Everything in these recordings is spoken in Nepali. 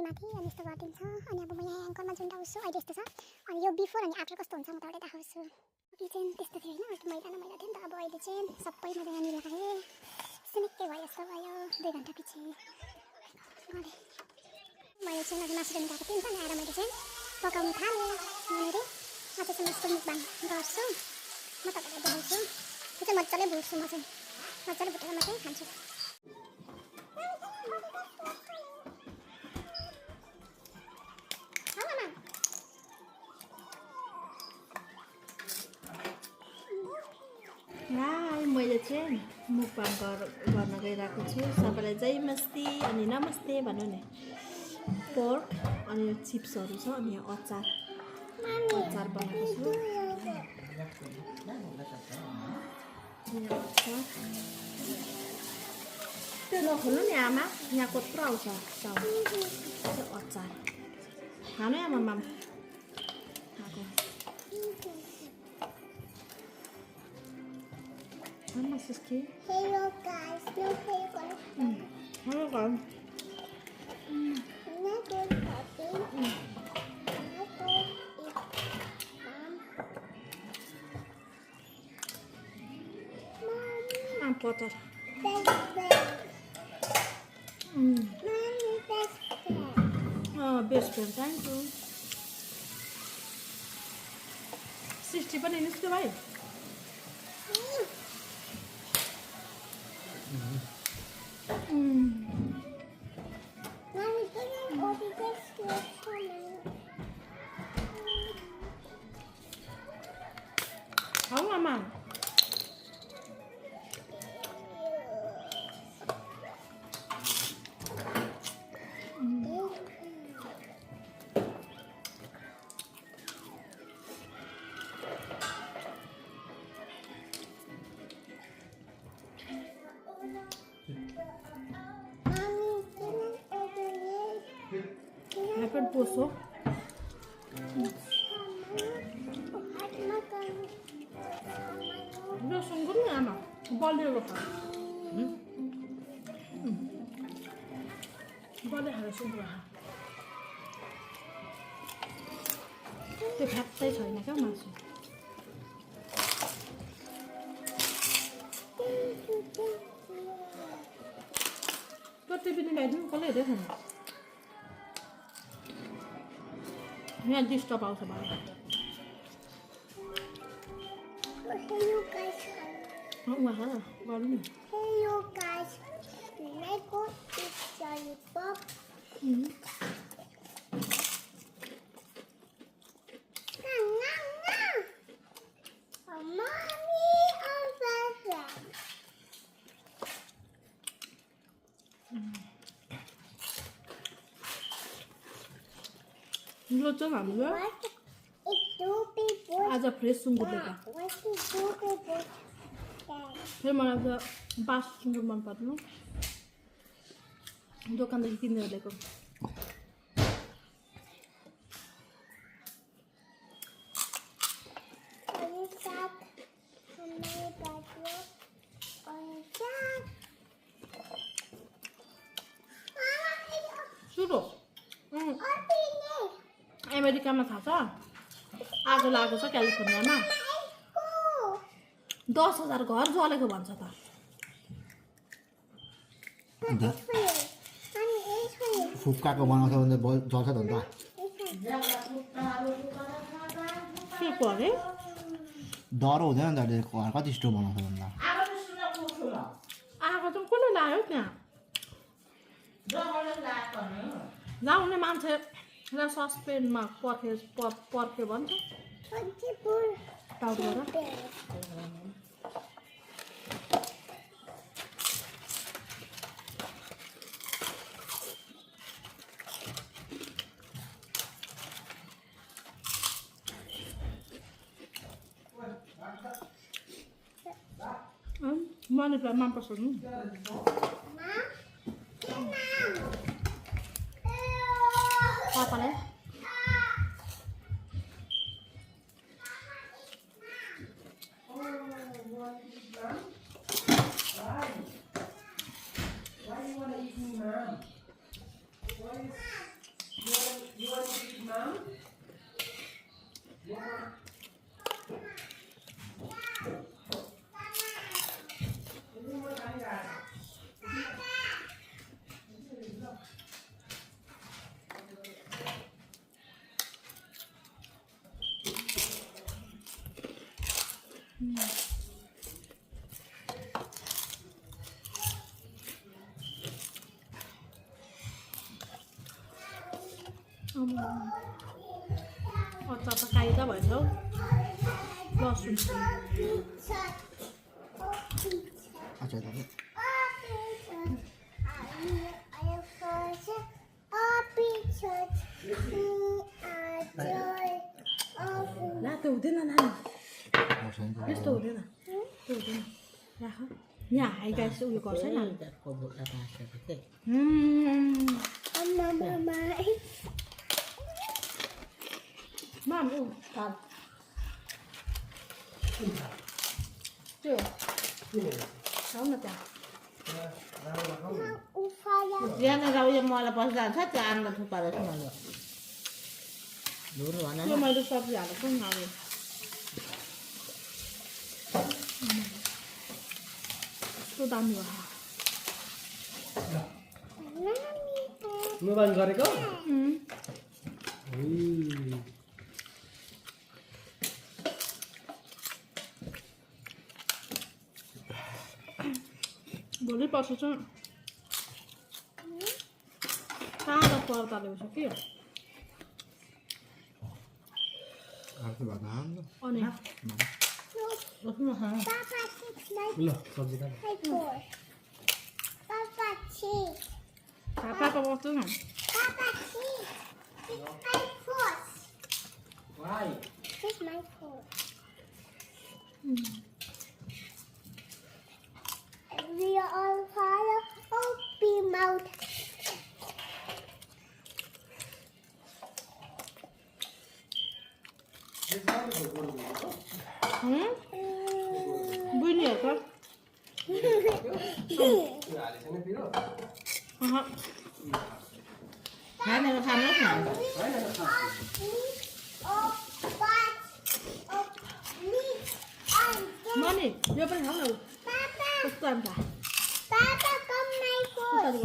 माथि अनि यस्तो गरिदिन्छ अनि अब म यहाँ एङ्करमा झुन्डाउँछु अहिले यस्तो छ अनि यो बिफोर अनि आफ्टर कस्तो हुन्छ म तपाईँलाई देखाउँछु अघि चाहिँ त्यस्तो थियो होइन अलिक मैला थियो नि त अब अहिले चाहिँ सबै मैले यहाँ मिलाएँ सिनिक्कै भयो जस्तो भयो 2 घन्टा पछि मैले चाहिँ अघि मासु लिनु गएको थिएँ नि त आएर मैले चाहिँ पकाउनु थालेँ यहाँनिर आज चाहिँ म यस्तो मुकबाङ गर्छु म तपाईँलाई देखाउँछु त्यो चाहिँ मजाले भुट्छु म चाहिँ मजाले भुटेर मात्रै खान्छु मैले चाहिँ मुकबाङ गर्न गइरहेको छु सबैलाई जय मस्ती अनि नमस्ते भन्नु नि पोर्क अनि चिप्सहरू छ अनि अचार बनाएको छु त्यो नखोल्नु नि आमा यहाँ कत्रो आउँछ अचार खानु आमा माम Hello guys, no hello guys. Hello guys. I'm butter. Oh, best friend, thank you. 60 पनि निस्क्यो भाइ How mama? Dapat puso. Udah sungguh nih anak, boleh loh kan? Boleh harus sungguh. Tapi hati saya nak kan masuk. Kau TV ni ada kalau ada kan? यहाँ डिस्टर्ब आउँछ भाइ Hello guys. उहाँ गर्नु नि Hello guys. I go eat lollipop. Mommy over there. इलो चाहिँ हामीले आज फ्रेस सुँगुर ल्याएको फेरि मलाई त बास सुँगुर मन पर्दैन दोकानदेखि किनेर ल्याएको सुरो अमेरिकामा थाहा छ आगो लागेको छ क्यालिफोर्नियामा 10,000 घर जलेको भन्छ त फुक्काको बनाउँछ भने जल्छ त अन्त के को अरे डह्रो हुँदैन नि त घर कति स्टोभ बनाउँछ भन्दा आगो त कसले लाग्यो त्यहाँ लाउने मान्छे र सस्पेनमा पर्ख्यो भन्छ टाउबाट मनी प्लान्ट मन पर्छ नि Papa래. 어쩌다 가이다 말죠? 러순. 아저 나도. 나 tủ thế nào này? Biết tủ thế nào? Tủ thế nào? Ra không? Nhà hay cái sự có sách nào? Mam ủ thật. Chưa? Không được à? Dia na raw yung mga lapasan sa tiyan na para sa malo. Duro na. Yung may lusap yan, kung nga rin. 또 다녀와. Mobile गरेको भोलि पर्सि चाहिँ सादा पर्दा ल्याउँछ कि अर्को भात हाल्नु अनि ल सब्जी खानु Papa cheese. पापा बस्छ न Papa cheese. It's my horse. Why It's my horse. We are all fire. Open mouth. बुझ्ने हो त Hai na khăn lắm nào. Money यो पनि खाऊ न Papa, कस्तो अन्त Papa, come my horse.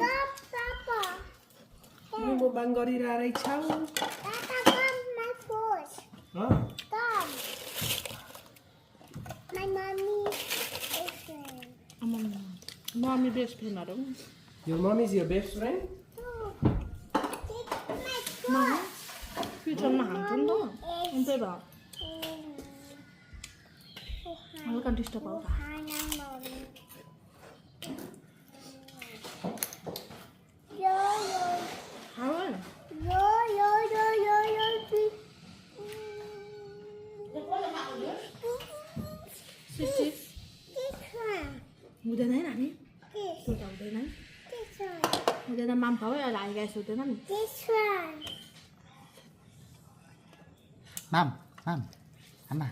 कस्तो Come, Papa. मोबाइल गरिरहेछ Papa, come my horse. Come. My mommy is there. Mummy best फ्रेन्डहरू यो mummy is your best friend फ्युचरमा हान्छ नि त अनि त्यही भएर हल्का डिस्टर्ब आउँछ खाऊ सिसी हुँदैन है नानी त्यो त हुँदैन है हुँदैन माम खाऊ है अहिले आइगाइस हुँदैन नि माम माम आमा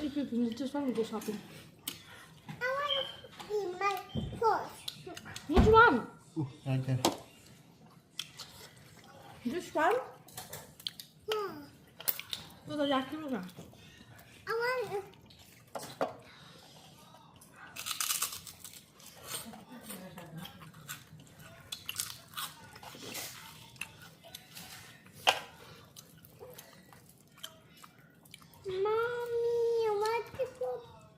If you can just want to go shopping. Which one? right there. This one? 또 더 약해보자. Mommy, I want to go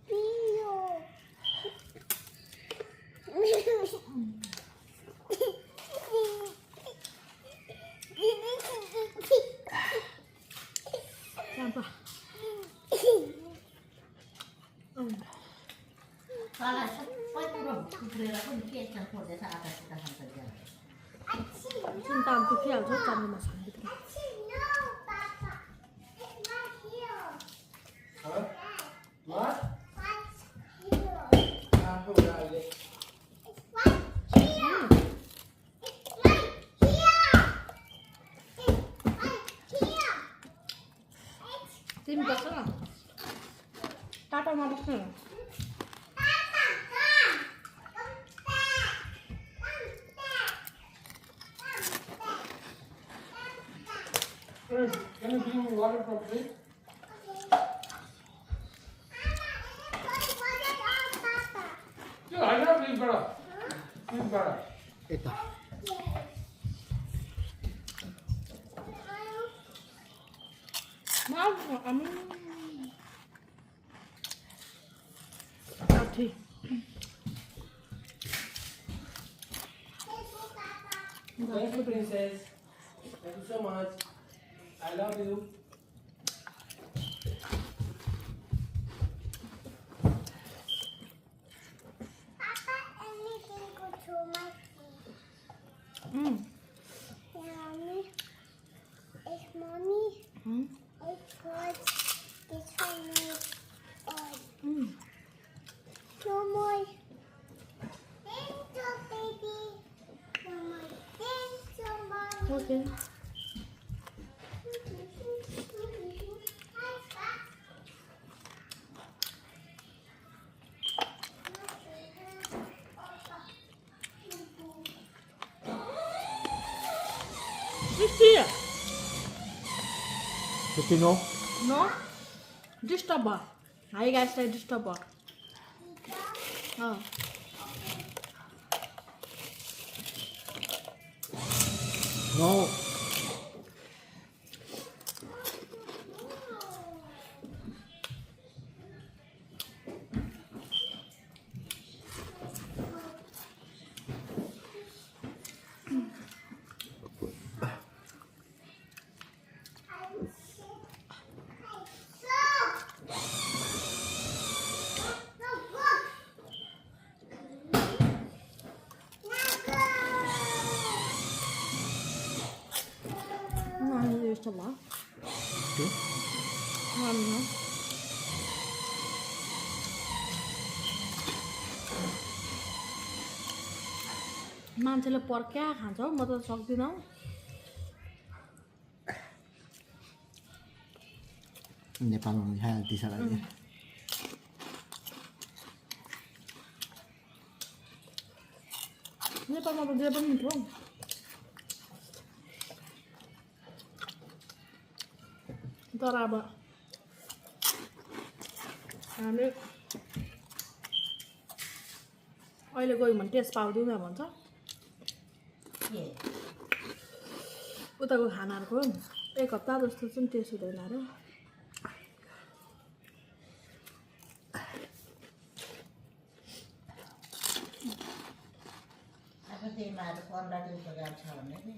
pee. 잠깐. Para sa pagpuro, kumpira ko ni Kate ng kode sa atas kita sa diyan. 지금 다음 또 피할 줬잖아, 뭐 상비들. No, Papa. It's not here. What? Papa, टाटामा बस्नु Can you bring me water from fridge? Yo, I got fridge bada. Fridge bada. यता साठी Thank you, princess. Thank you so much. I love you. Papa, anything go to my feet. Mommy, it's mommy. I put this one on. No more. Thank you, baby. No more. Thank you, mommy. Okay Christy, Christy, no? no? Disturb her. Hi guys, I disturb her. Oh. No. नानी disturb her. Okay. नानी हो. मान्छेले पर्क्या खान्छ हौ म त सक्दिनँ हौ नेपालमा पनि खाइहाल्छ त्यसो लागि नेपालमा त जे पनि हुन्छ हौ तर अब हामी अहिले गयौँ भने टेस्ट पाउँदैनौँ भन्छ उताको खानाहरूको एक हप्ता जस्तो चाहिँ टेस्ट हुँदैन अरे अब त्यहीमाहरू 15 दिनको जान्छ भने नि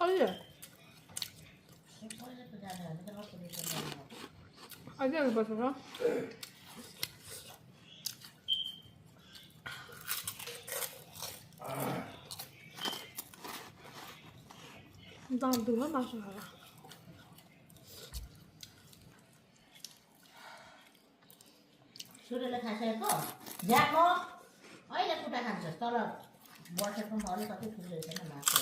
अहिले पहिलेको जाने भने त कस्तो दिनको जाने अझै बस्छ दाम दुःख मासु खाएर सूर्यले खाइसकेको झ्याको अहिले कुटा खान्छस् तर वर्षको अलिकति ठुलो छैन मासु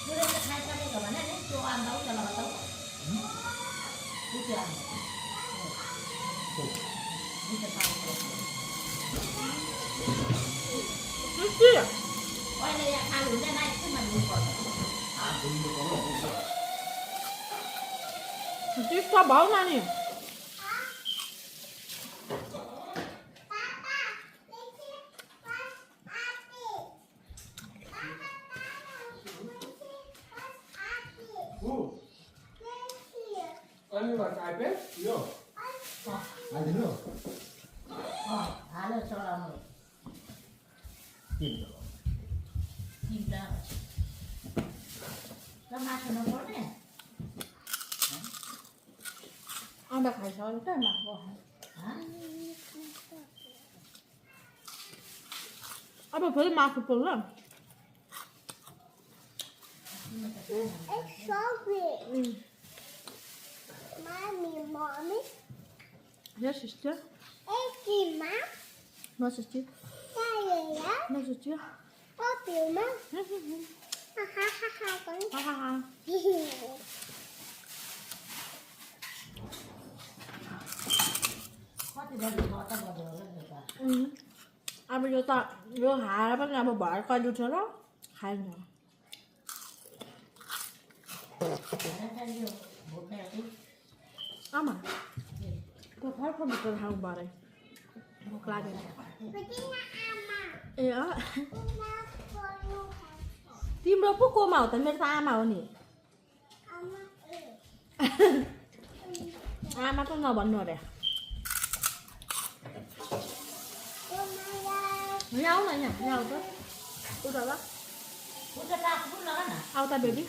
सूर्यले खाइसकेको भने नि त्यो आन्दाउ त्यो लगाताउ त्यो अहिले यहाँ खानु हुँदैन एकछिनमा दिनुपर्छ टिस्टा भाउ नानी Only one iPad? No. हालिदिनु हाल्यो चलाउनु तिनवटा र मासु नपर्ने अन्डा खाइछ अरू क्या मासु अब फेरि मासु पोल्छ It's so big. Mommy. Yes, sister. It's Mom. No, sister. Yeah. No, sister. Papi, Mom. Ha ha ha ha. Ha ha ha. कति बजी कता बजी होला नि त अब यो खाएर पनि अब भर कहिले उठ्छ र खाइन्छ आमा त्यो फर्को भित्र खानु पऱ्यो भोक लागेन ए तिम्रो पो कोमा हो त मेरो त आमा हो नि आमा त नभन्नु अरे यहाँ आऊ न यहाँ आऊ त उता ल उता टाकु पनि लगा न आऊ त बेबी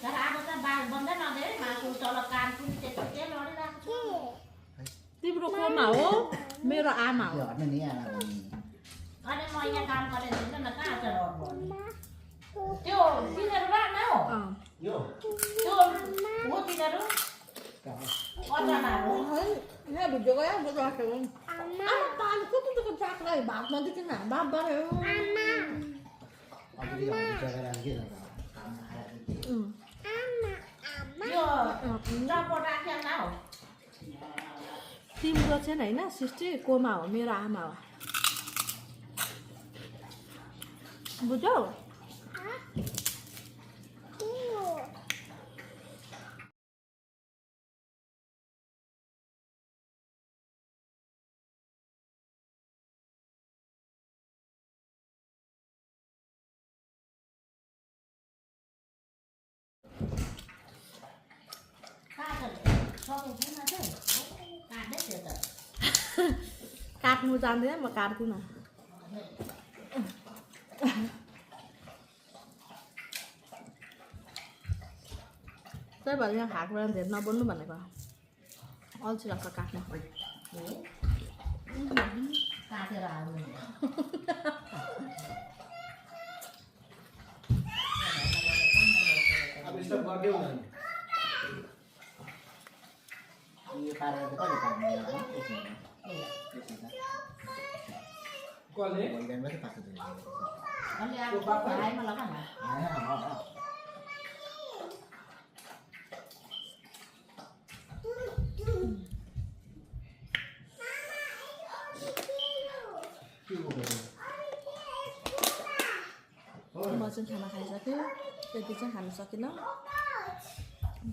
तर आज त बाल बन्दै नगयो है मासु तल कान पनि त्यतिकै लडिरहेको छ तिम्रो कोमा हो मेरो आमा हो हट्न नि आना भने अनि म यहाँ काम गरेर दिन्छ न कहाँ छ रड भन्ने त्यो तिनीहरू राख्न हो यो त्यो हो तिनीहरू अचानाहरू यहाँ भिडियो गयो म राखेको आमा पानी कतिको चाक्लाई भात नदिकन भात बन्यो अलि जग्गा राखे यो चपट राखेर न हो तिम्रो चाहिँ होइन सिस्टर कोमा हो मेरो आमा हो बुझ्यौ काट्नु जान्दैन म काट्दिनँ त्यही भएर यहाँ खाएको बेला धेरै नबोल्नु भनेको अल्छी लाग्छ काट्नु काटेर हाल्नु अब स्टप गर्दै हुँदैन यो पारेर त कहिले पार्ने होला कसले भइरहनु मात्रै पाक्छ त्यो अलि अब पढाइमा लगा न म चाहिँ खाना खाइसकेँ त्यति चाहिँ खानु सकिनँ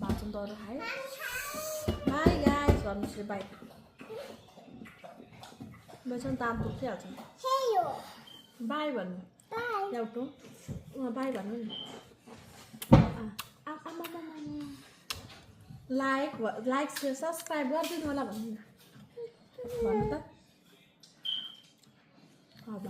बाँचन त अरू खाएँ बाई गाइस भन्नुहोस् बाई बेसन ताम दुख्थिहाल्छ बाई भन्नु एउटो बाई भन्नु नि लाइक सेयर सब्सक्राइब गरिदिनु होला भन्नु न भन्नु त अब